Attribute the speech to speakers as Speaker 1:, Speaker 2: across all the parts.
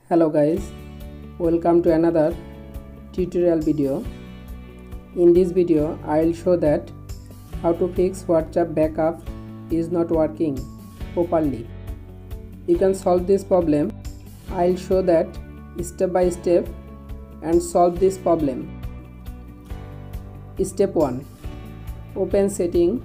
Speaker 1: Hello guys, welcome to another tutorial video. In this video I will show that how to fix WhatsApp backup is not working properly. You can solve this problem. I will show that step by step and solve this problem. Step 1. Open setting.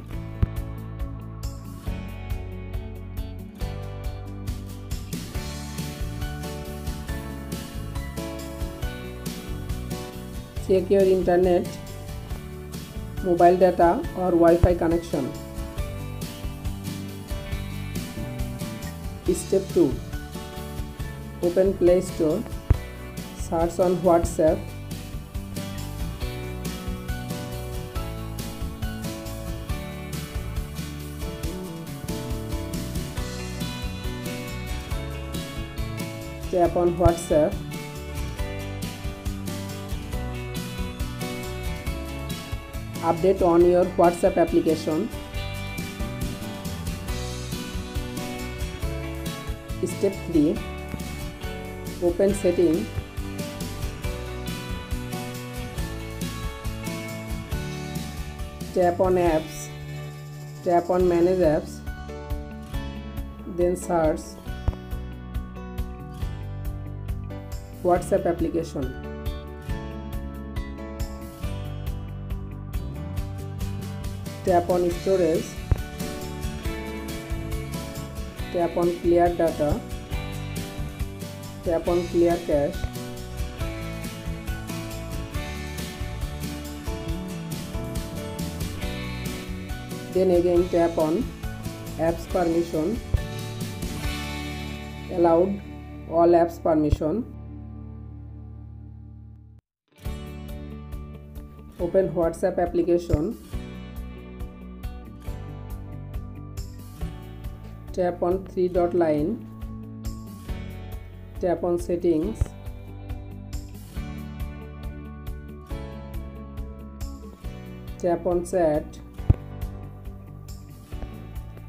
Speaker 1: Check your internet, mobile data or Wi-Fi connection. Step 2. Open Play Store, search on WhatsApp. Tap on WhatsApp. Update on your WhatsApp application. Step 3. Open setting. Tap on apps. Tap on manage apps. Then search WhatsApp application. Tap on storage. Tap on clear data. Tap on clear cache. Then again tap on apps permission. Allowed all apps permission. Open WhatsApp application. Tap on 3-dot line. Tap on settings. Tap on chat.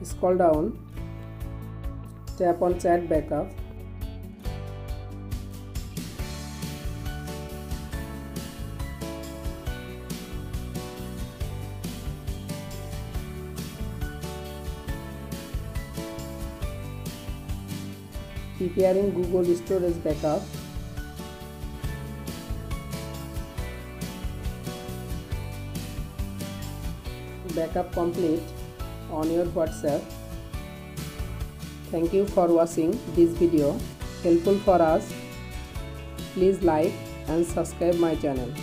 Speaker 1: Scroll down. Tap on chat backup. Preparing Google storage backup. Backup complete on your WhatsApp. Thank you for watching this video. Helpful for us. Please like and subscribe my channel.